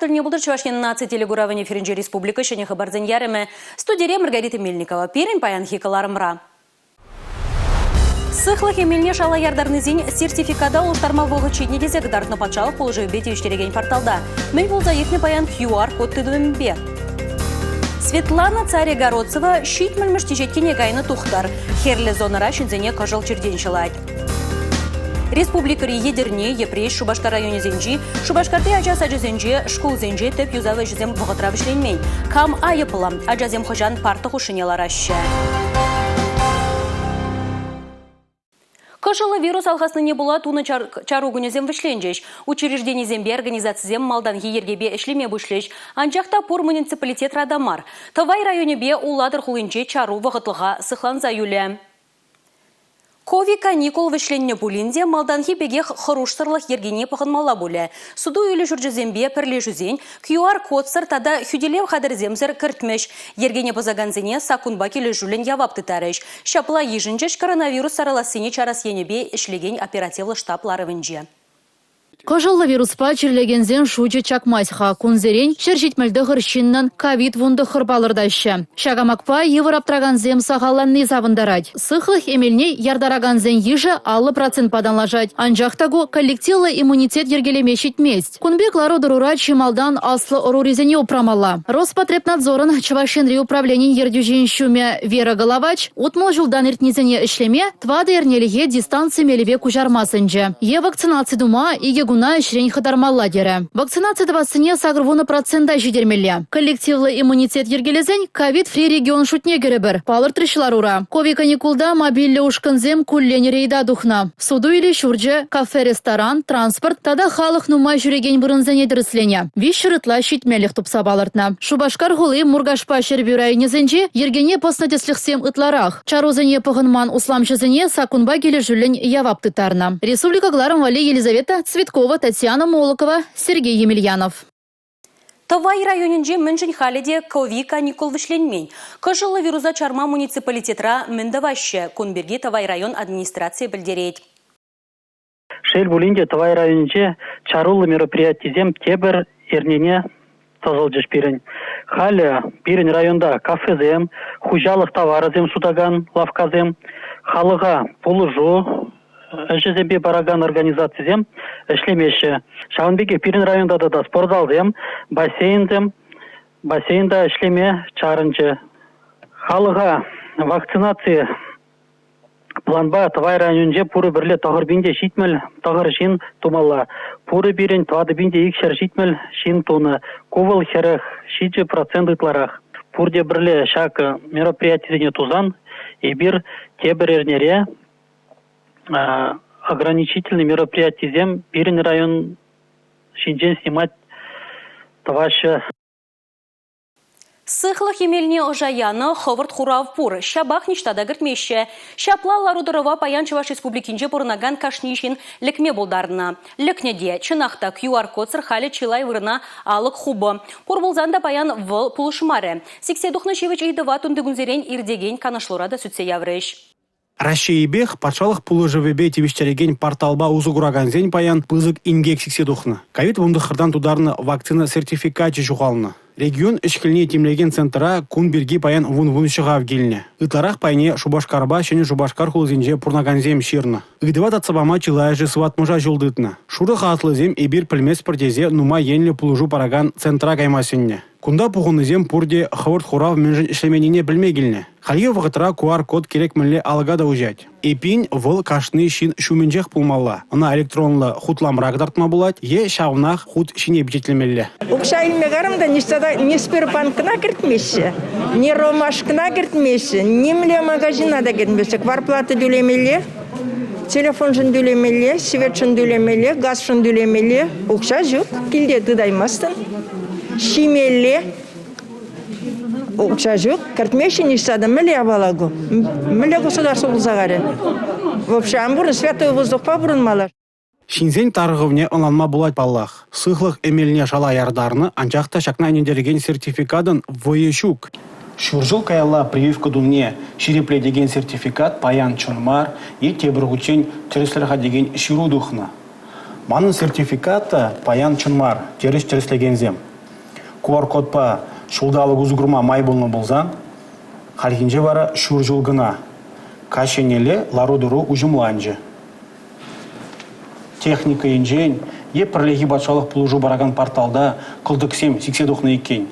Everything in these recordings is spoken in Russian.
тылне булдыр Чувашкин наци телегуравыне Ференджи Республика шене хабарзен яреме. Студия Маргарита Мельникова. Перин паян хикаларымра. Сыхлых емелне шала ярдарнызин сертификада улштармавығы четнедезе гдарны патшалық положи бети үштереген порталда. Мен болза ехне паян QR-код тыдуымбе. Светлана Царегородцева щит мальмышти жеткене гайны тухтар. Херле зонара шынзене кажал черден шылать. Республикари едерне епреш Шубашкар районе зенжи, Шубашкарте ажас ажазенже, школ зенже теп юзавы жезем вғытра вишленмей. Кам айыпыла, ажазем хожан парты хушынелар ашы. Кашылы вирус алғасны не була туны чаругунезем вишленжеш. Учреждение зембе организациязем малдан ергебе эшлеме вышлеш. Анчақта пур муниципалитет радамар. Тавай районе бе уладыр хулинче чару вғытлыға сықлан заюле. Кови каникул вишленне булинде малданхи бегех хорошсырлых ергене пахынмала буле. Суду үйлі жүржізембе пірле жүзен, QR-код сыртада хүделев қадырземзір кіртмеш. Ергене позаганзене сакунба келі жүлін явапты тәріш. Шапла ежінжеш коронавирус сараласыне чарас енебе ішлеген оперативлы штаплары вінже. Кожылы вируспа чирлегензен шучы чакмайсха кунзерен шершитмелді ғыршиннан ковид вунды хырбалырдайшы. Шагамакпа европтраганзем сағаланны завындарад. Сыхлых емелне ярдараганзен ежі 50% паданлажад. Анжақтагу коллективлы иммунитет ергелемешет мест. Кунбек лародырура чималдан аслы оруризене упрамала. Роспотребнадзорын Чувашинри управленин ердюжен шуме Вера Головач утмал жылдан иртнезене ішлеме твады ернеліге дистанции мелеве кужармасынжы. Вакцинация дума иге гуна шрень хадармалла дере. Вакцинация двадцатыне сагрвуна процента жидермелле. Коллективлы иммунитет ергелезен ковид-фри регион шутне геребер. Палыр трышларура. Кови каникулда мобильле ушканзем куллен рейда духна. Суду или шурже, кафе, ресторан, транспорт, тада халық нумай жүреген бұрынзене дырыслене. Вишшырытла шитмелих тупса балыртна. Шубашкар гулы мургашпа шербюрайнезенже ергене поснадеслихсем ытларах. Чарузене пығынман усламшызене сакунба келі жүлін явапты тарна. Республика Гларом Вали Елизавета Цветкова, Татьяна Молокова, Сергей Емельянов. Тавай районенже міншін халеде кови каникул вишленмень. Кашылы вируза чарма муниципалитетра міндаваще. Кунберги Тавай район администрации білдерейд. Шел булинде Тавай районенже чарулы мероприятизем тебір ернене тазалжыш пирен. Халя пирен районда кафезем, хужалық товарызем судаган лавказем, халыға пулыжу, Әжізембе бараган организациязем эшлемеші. Шағынбеге Пирин районда да спортзалдем, бассейнда эшлеме чарынчы. Халыға вакцинация планба Тавай районже пуры бірле тағырбинде шитмел тағыр шин тумалла. Пуры бирен твадыбинде икшер шитмел шин туны. Ковыл херах 6% ытларах. Пурде бірле шак мероприятизене тузан и бир тебірернере ограничительные мероприятия зем, Пирин район шинжен снимать таваша. Сыхлых емелне ожаяны ховырт хурав пур. Шабах ништада гіртмеші. Шапла ларудырова паян Чуваш республикинже бұрынаган кашнишин лекме болдарына. Лекнеде чынақта QR-код сырхалі чилай вырына алық хубы. Пур болзанда паян выл пулышмары. Сиксе дұхны шевіч үйдіва түндігінзерен ирдеген канашлурада сүтсе яврыш. Рашиебех патшалық пулы живебе тивиштереген порталба узугураганзен паян пызык ингек сикседухны. Ковид вундыхырдан тударны вакцина сертификачы жуғалны. Регион ішкіліне темлеген центра Кунберги паян вун шығав келіне. Ытларақ пайне Шубашкарба шене Шубашкар хулзенже пурнаганзем ширны. Ыдыват атсабама чилайжы сватмыжа жылдытны. Шурық атлызем эбир пілмес пірдезе нума енлі пулыжу параган центра каймасынне. Кунда пухунызем пурде хавырт хурав менжін ішлеменіне білмегіліне. Халге вғытыра QR-код керек мінле алға да ұжать. Эпин выл кашны шин шуменжех пулмалла. Она электронлы хутламрак дартма булать, е шавнах хут шине бюджетлемелле. Укшайын мегарымда не спербанкына кіртмеші, не ромашкына кіртмеші, не мле магазина да кіртмеші. Кварплаты дүлемелле, телефон жын дүлемелле, свет жын дүлемелле, газ жын дүлемелле. Укша жүк, келде дыдаймастын. Шимелле, укша жүк, кіртмеші нишсада мле абалагу. Мле государство бұлзағары. Вообще, амбурын святой воздух па бұрын малар. Шинзен тарғывне онланма булать баллах. Сыхлых эмеліне шала ярдарны анчақта шакна нендереген сертификадын войешук. Шуржыл каяла прививка думне ширепле деген сертификат паян чонмар и тебіргучен теріслерға деген ширу духна. Манын сертификаты паян чонмар теріс теріслеген зем. QR-кодпа шулдалы гузугурма май болны болзан, халхинже бара шур жылгына, кашенеле ларудуру ужимланжы. Техника инжень, е пірлегі батшалық пулужу бараган порталда кылдыксем сикседухны екен.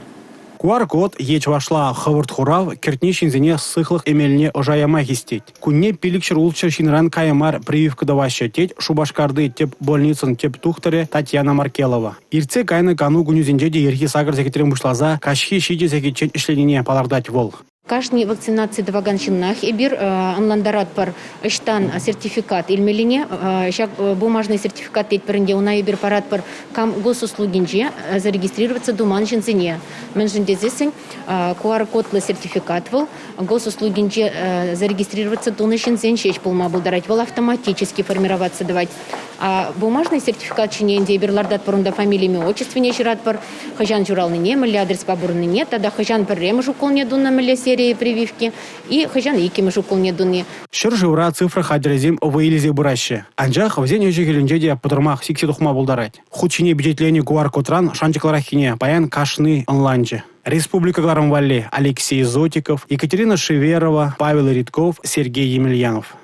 QR-код ечвашла хывырт хурав кертнешінзіне сықлық емеліне ожаяма хистеть. Күнне пилікшір улчыр шинран каямар прививка даваща теть Шубашкарды теп больницын теп тухтаре Татьяна Маркелова. Ирце кайны кану күнюзенже де ерхи сагыр секретерін бушлаза кашхи шиде секетчен ішленіне палардать вол. Каждый вакцинации даваганчинах и бир онландарат пар иштан сертификат илмелине шак бумажный сертификат тет перенде унай бир парат пар кам госуслугинже зарегистрироваться думан шинзине. Менжинде зесень QR-кодлы сертификат вол госуслугинже зарегистрироваться дуны шинзен шеч пулма булдарать вол автоматически формироваться давать. А бумажный сертификат чиненде бирлардат парунда фамилиями отчественне шират пар хажан журалны не мали адрес побурны не тогда хажан пар ремыш уколне дунна мали прививки и хажан икимыш уколне дуны. Шыр жывра цифра хадрезим выйлизе бураще. Анжах взен өже келінже де пұдырмақ сиксе тухма булдарать. Худшине бюджетлені QR-кодран шанчыкларахине паян кашны онлайнже. Республика Гларамвалли Алексей Зотиков, Екатерина Шеверова, Павел Ритков, Сергей Емельянов.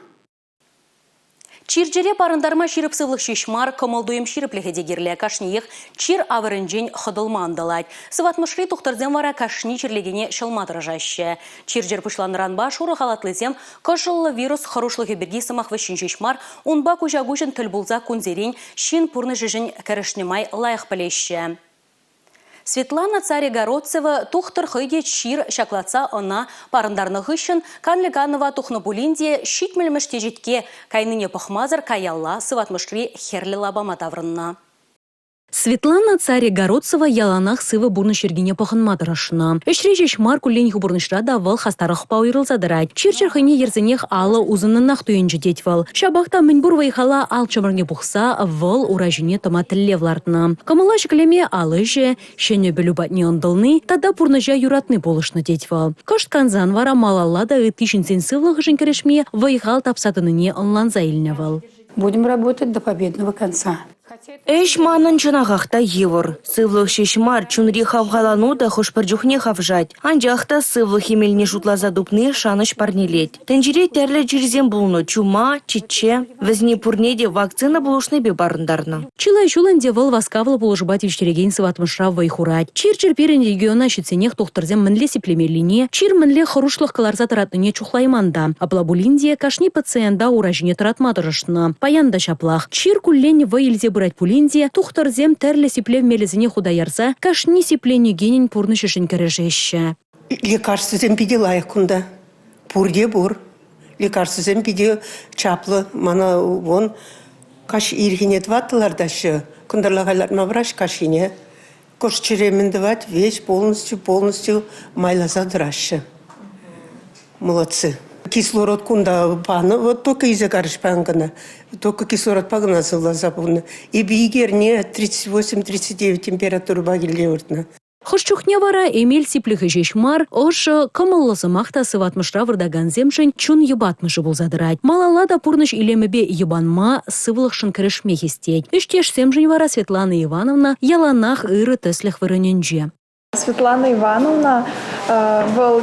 Чирджере парындарма ширып сывлық шешмар, комалдуем ширыплеге дегерле кашниех чир авырынжен хыдылмандылать. Сыватмышри тухтырдзен вара кашни чирлегене шылмадырыжаще. Чирджер пушланранба шуры халатлызем кашылы вирус хорошлығы берги сымақ вышын шешмар, унба кужагушын тілбулза күнзерен шин пурны жыжын кәрішнемай лайық білешше. Светлана Царегородцева тухтыр хыйде чир шаклаца она парындарны хыщын Канлиганова тухны булинде щитмелмеш тежитке кайныне пахмазар каялла сыватмышри херли лабама таврынна. Светлана Царегородцева яланах сывы бурны шергине пахынмадырышына. Эшрежеш марку лених бурнышра давал хастарах пауирыл задырать. Чирчерхыне ерзенех алы узыннах туенжи детьвал. Шабахта мінбур вайхала ал чымырне пухса вал уражине томателле влартна. Камалаш клеме алыже, шене белюбатне ондылны, тада пурныжа юратны болышны детьвал. Кашт канзан вара малалада тысячин сывлых жинкерешме вайхал тапсатыныне онланза илневал. Будем работать до победного конца. Эш манын чынағақта евор. Сывлық шешмар чунри хавғалану да хошпарджухне хавжать. Анжақта сывлық емеліне жутлаза дупны шаныш парнелет. Тенжире тәрлі жүрзен бұлны чума, чиче, візне пурнеде вакцина бұлышны бе барындарны. Чилай шуланде вал васкавлы бұлышбат ештереген сыватмышра вайхурать. Чир перен региона шиценех тухтырзем мінле сиплемелине, чир мінле хорушлық каларза таратныне чухлайманда. Аплабулинде кашни пациента уражине таратмадырышны. Паянда шаплах. Чир куллен вайлзе брать пулинде, тухтырзем тәрлі сиплем мелезіне худаярса, кашни сиплене генен пурны шешін кәрежеші. Лекарствозем пиде лайық күнда. Пурде бур. Лекарствозем пиде чаплы. Мана вон каш иргенет ваттылардашы. Күндарлағайларма враш кашине. Кош черемендевать весь полностью майлаза драшы. Молодцы. Кислород кунда паны, вот только из-за карышпангана, только кислород пагана запуна. И бигерне 38-39 температуру багилевертна. Хошчухне вара Эмиль сиплихы жешмар, ош кымыллысы махта сыватмышра вырдаган земшін чун ебатмышы бұл задырать. Малалада пурныш илемебе ебанма сывылықшын кірішме хестеть. Үштеш семжін вара Светлана Ивановна яланах ыры төсліх вырыненже. Светлана Ивановна был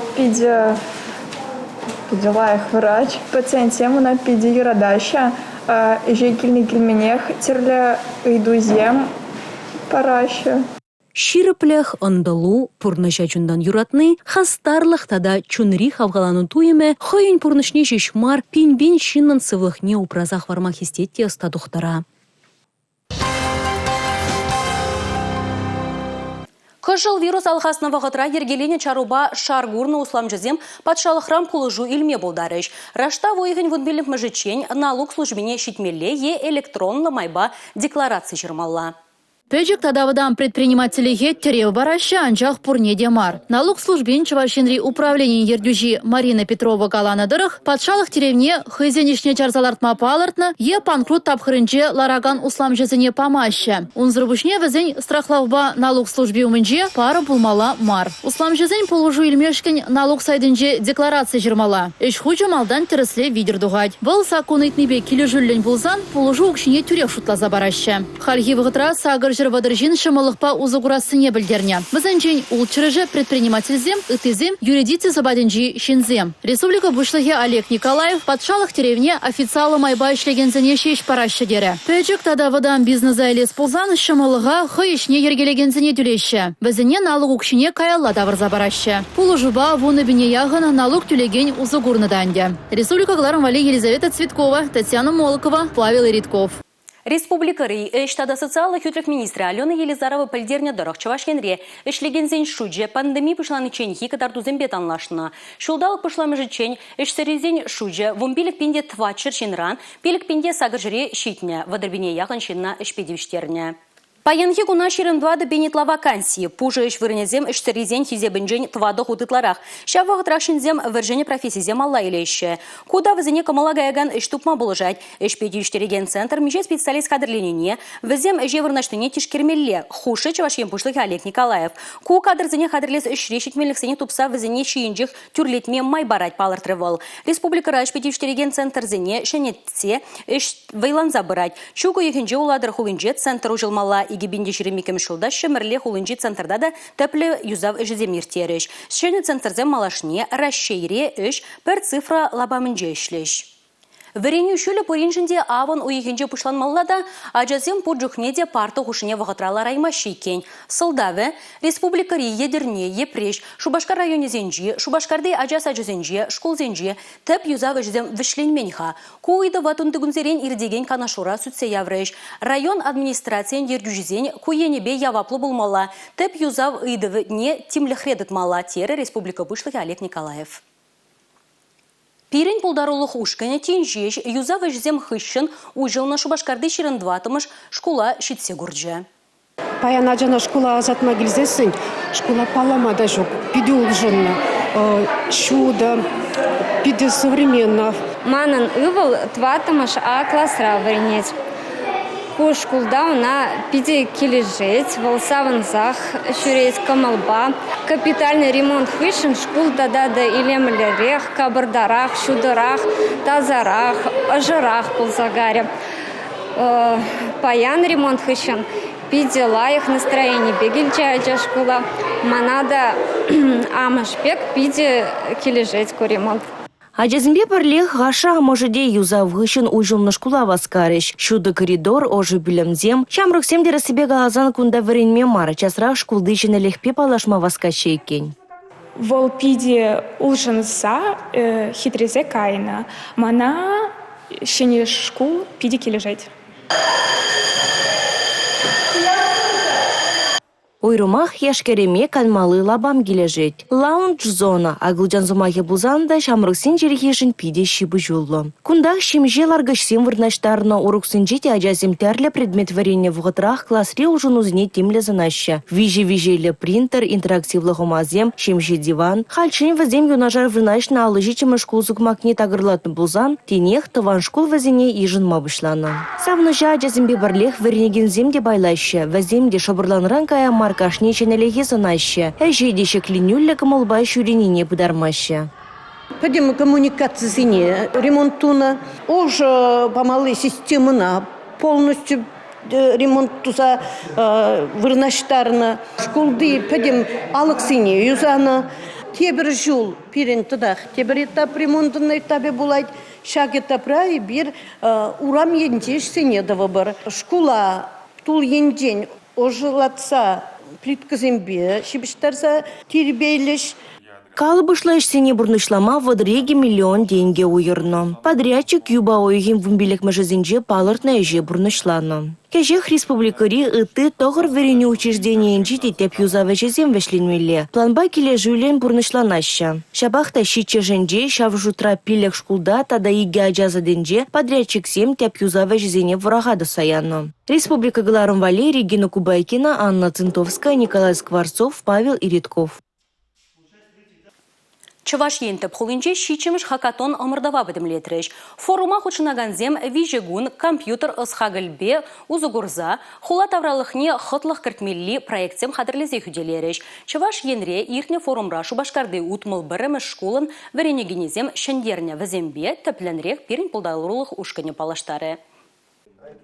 Пидилаях врач, пациент на пидирадаща, жекильный кельменех, терле идузем, параща. Ширыплех ондалу пурныша чундан юратны, хастарлых тада чунри хавгаланын туеме, хойын пурнышне жешмар, пин-бин шиннан сывлыхне упразах вармах истетте стадухтара. Кыжыл вирус алхасына вағытра ергелене чаруба шаргурны усламжызем патшалықрам кулыжу илме болдарыш. Рашта войғын вұнбелік мәжічен налог службине шитмеле электронлы майба декларация жырмалла. Пөжік тадавыдан предпринимателіге тереу бараща анжақ пурнеде мар. Налог службин чывашинри управление ердюжи Марина Петрова галанадырых, патшалық теревне хызенишне чарзалартма палыртны, панкрут тапхырынче лараган усламжызыне памаща. Унзырбушне візін страхлавба налог служби умынче пары пулмала мар. Усламжызын полужу илмешкен налог сайдынче декларация жырмала. Эш хучу малдан тірісле видер дугать. Бұл сакунытныбе келі жүллен булзан полужу укшине тюрек шутлаза бараща. Хальги вғытра сагыр менеджер вадыржин шамалықпа узугурасыне білдерне. Бізінчен улчырыжы предпринимательзем, ытызем, юридицы забадынжи шинзем. Республика бушлығы Олег Николаев патшалық теревне официалы майба ішлегензіне шеш парашы дере. Пөчік тадавыдан бизнеса әлес пулзан шамалыға хойышне ергелегензіне дүлеші. Бізіне налог ұкшыне каялла давырза барашы. Пулы жұба вуны біне яғын налог түлеген узугурныданде. Республика Гларом Вали Елизавета Цветкова, Татьяна Молокова, Павел Иритков. Республика Рей, штада социаллы хютрик министра Алена Елизарова пілдерне дұрық Чувашкенре, ішлегензен шуджи пандемия пышланы ченхи кадарду зембет анлашына. Шулдалық пышламы жычен, ішсерезен шуджи, вумбилік пенде твачыр шенран, пелік пенде сагыржыре щитне, вадырбине яғын шенна ішпедевіштерне. Паянхи куна ширым двады бенетла вакансии. Пужа иш вырнезем иш царизен хизе бенжень твадох утытларах. Шавах трашинзем вержене профессизем алла илеще. Куда вызене камалагаяган иш тупма булыжать. Иш педиштереген центр меже специалист кадрленине. Вызем эже вырнаштыне тишкермелле. Хуши чавашем пушлых Олег Николаев. Ку кадрзене кадрлес иш решитмелих сене тупса вызене шиинжих тюрлетме май барать палыртрывал. Республика Раш педиштереген центр зене шенетсе иш вейлан забырать. Чуку ехенже уладыр хулинже центр ужилмала. Игибинде шеремикем шулда шемерле хулынжи центрда да тепле юзав эжеземир тереш. Шене центрзем малашне расшейре эш пер цифра лабамынже ишлеш. Вереню шүлі поринжінде аван уйгенже пушланмаллада, ажазем пуджухнеде парты хушыне вағытрала раймаши кен. Сылдавы, республика едерне, епреш, Шубашкар районе зенжи, Шубашкарды ажас ажазенжи, школ зенжи, тәп юзав эжзем вишленменха. Куйды ватун тыгунзерен ирдеген канашура сүтсе явреш. Район администрациян ергюжизен куенебе яваплы булмала, тәп юзав ыйдывы не тимлехредытмала, тері республика бушлығы Олег Николаев. Пирень пулдарулых ушкане тенжеш юзав эжзем хыщын ужылна Шубашкарды ширындватымыш школа щитсе гурджа. Паяна жана школа азатма келзесін, школа паламада жоқ, пиде улжынна, шуда, пиде современно. Манын ывыл тватымыш А классра варенеть. Ку школда уна пиде кележеть, волсавынзах, шюреть камалба. Капитальный ремонт хышын школда да илемлерех, кабырдарах, шударах, тазарах, ажарах пулзагаре. Паян ремонт хышын. Пиде лаях настроение бегельчая школа. Манада амашпек пиде кележеть ку ремонт. Ажазимбе парлех гаша можеде юзав гышын уйжылны шкула васкарыш. Шуды коридор ожы білімзем. Шамрық семдері себе галазан кунда варенме мара. Часрақ шкулды жіне лехпе палашма васкаче екен. Вол пиде улжынса хитрезе кайна. Мана шене шкул пиде кележеть. Ойрумах яшкереме канмалы лабам кележет. Лаунж-зона агылжан зумахе бузанда шамрыксин жерехешін пиде шибы жуллы. Кундах шимже ларгышсен вырнаштарына уруксынжете ажазим тәрлі предмет варене вғытрах классре ужын узне темле занаща. Вижи-вижелі принтер, интерактивлы хомазем, шимже диван. Хальчын вазем юнажар вырнашна алыжичымы шкулзук макнет агырлатны бузан, тенех тыван шкул вазене ижын мабышланы. Савныжа ажазимбе барлех варенеген земде байлаща, ваземде шабырланран кая маркашне ченелеге занаща. Әжейдеші клинюллі кымылбай шүреніне бұдармаща. Пойдем коммуникациясыне, ремонтуна, уже помалы системына, полностью ремонт туза вырнаштарына, школды пойдем алықсыне, юзана, тебір жол пирен тудах, тебір этап ремонтын этапе булайт, шаг этапра и бир урам ендеш сене давы бар. Школа тул енден ожылатса, плиткызембе, шибіштарса тербейлеш. Калыбышла ішсене бұрнышлама вадыреге миллион деньги уйырны. Подрядчик юба ойгин вымбелек мәжізінже палыртна әже бұрнышланы. Кежех республикари ыты тоғыр верене учреждение жите теп юзавэжезем вешленмелле. Планба келе жюлен бұрнышланаща. Шабахта шиче женже шавжутра пилек шкулда тада иге ажазаденже подрядчик сем теп юзавэжезене врагады саяны. Республика Галаром Валерий, Регина Кубайкина, Анна Цинтовская, Николай Скворцов, Павел Иритков. Чуваш ентіп хулинче шичіміш хакатон омырдава бідімлетреш. Форума хучынаганзем вижегун компьютер ысхагылбе узугурза хула тавралықне хытлық кіртмелли проектсем хадырлезе хүделереш. Чуваш енре иртне форумра Шубашкарды утмыл біріміш школын варенегенезем шендерне візембе тіпленрек перін пұлдалырулық ушкыне палаштары.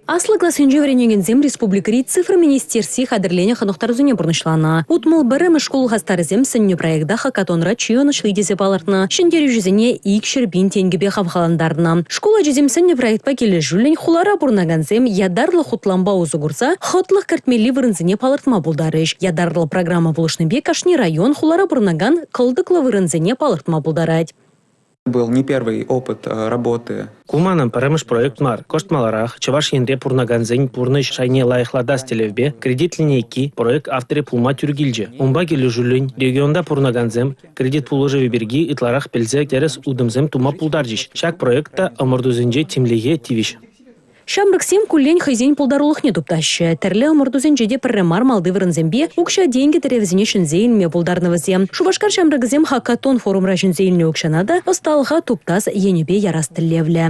Аслы классенже вренегензем республикари цифр министерси хадырлене ханухтарзуне бурнышлана. Утмул бәрім школ хастарзем сынне проекта хакатонра чион шлидезе балартна. Шендері жүзіне ик шербин тенгебе хавхаландарна. Школа жүзем сынне проектпа келі жүлін хулара бурнаганзем ядарлы хутланба узугурса хотлық картмели вырынзіне палыртма булдарыш. Ядарлы программа булышныбе кашни район хулара бурнаган кылдыклы вырынзіне палыртма булдарать. Был не первый опыт работы. Кулманым пәріміш проект мар. Коштмаларах, чаваш енре пурнаганзен пурныш шайне лайықлада стелевбе, кредит линейки, проект авторы пулма тюргилже. Умба келі жүлін, регионда пурнаганзем, кредит пулыжы веберги, итларах пелзе терес удымзем тума пулдаржиш. Шак проекта омырдузенже тимлеге тивиш. Шамрыксем куллень хайзень пулдарлыхне тупташы. Тәрлі омырдузенжеде пірремар малды вырынзембе, укша деньги теревзіне шынзейінме пулдарнывызем. Шубашкар шамрыкзем хакатон форумра шынзейінне укшанада, осталға туптас енебе ярастылевлі.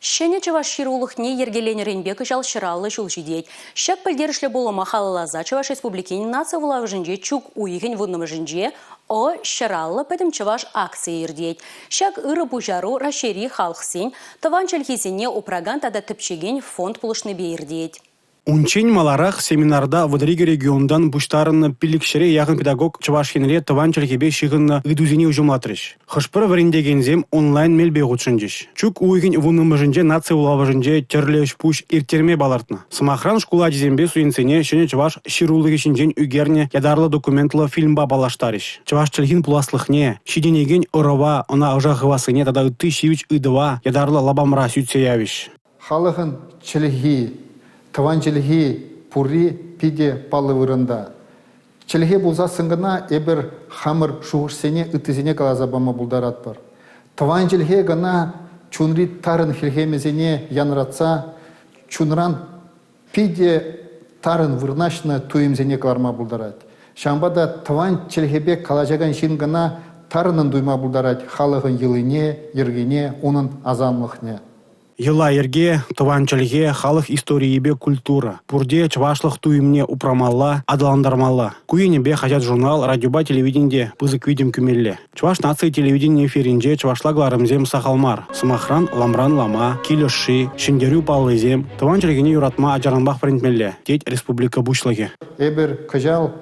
Шене чаваш ширулыхне ергеленеренбе кыжал шыралы шулжидеть. Шак пілдерішлі болыма халалаза чаваш республикені нациявыла жынже чук уйген вынымы жынже, о шыралы пәдім чаваш акция ердеть. Шак ыры бұжару рашери халқсен, таван чәлхезіне упраган тада тіпшеген фонд пулышны бейірдеть. Унчень маларах семинарда Водриге региондан буштарынны пилікшіре яғын педагог чавашхенле таванчылхебе шиғынны ыдузіне ұжымлатырыш. Хышпыр варендегензем онлайн мелбе ғутшынжыш. Чук уйген вунымы жынже нация улавы жынже терлеш пуш иртерме балартны. Самахран школа дизембе суенсене шыне чаваш ширулы кешінжен үгерне ядарлы документлы фильмба балаштарыш. Чаваш чылхин пуласлыхне, шиденеген ұрыва, она ұжа ғывасыне тада үтті шивич ыдыва ядарлы лабамра сүтсе явиш. Халығын чылхи Таванчылхи пури пиде палы вырында. Чылхи булза сыңгына эбір хамыр шуғышсене үтізіне калазабама булдарат бар. Таванчылхи гана чунри тарын хилхемезене янратса, чунран пиде тарын вырнашны туимзене каларма булдарат. Шамбада таванчылхебе калажаган шин гана тарынын дуйма булдарат халығын йылыне, ергене, onun азамлықне. Йыла ерге, таванчылге, халық историебе культура. Пурде чавашлық туимне упрамалла, адаландармалла. Куенебе хажат журнал, радиоба телевиденде, пызык видим күмелле. Чаваш нации телевидение эфиринже чавашлагларымзем сахалмар. Самахран, ламран лама, килеши, шендерю паллызем. Таванчылгене юратма ажаранбах принтмелле. Теть республика бушлаге. Эбер кажал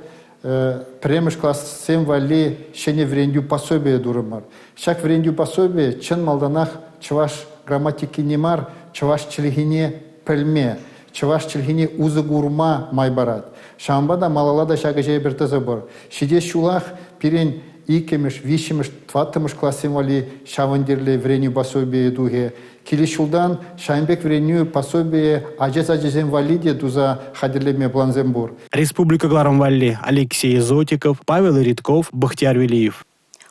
премеш класс 7 вали шене врендю пособие дурымар. Шак врендю пособие чын малданах чаваш грамматики немар, чаваш чилгине пельме, чаваш чилгине узыгурма майбарат. Шамбада малалада шагажай бертазы бар. Шиде шулах пирен икемеш, вишемеш, тватымеш классен вали шавандерле вреню пособие дуге. Кили шулдан шаймбек вреню пособие ажез-ажезен валиде дуза хадерлеме бланзембур. Республика Гларамвалли, Алексей Зотиков, Павел Ритков, Бахтияр Велиев.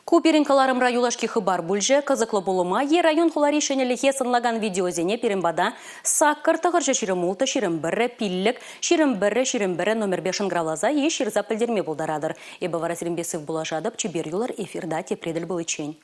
Куперинкаларым раюлашки хыбар бүлже, кызыклы болыма, район хулари шенелихе сынлаган видеозене перембада саккар тағыржы ширемулты ширембірі пиллік, ширембірі номер 5 гравлаза еш ширза пілдерме болдарадыр. Эбі вара сірімбесів бұлажадып, чебер юлар эфирда тепреділ бұл içен.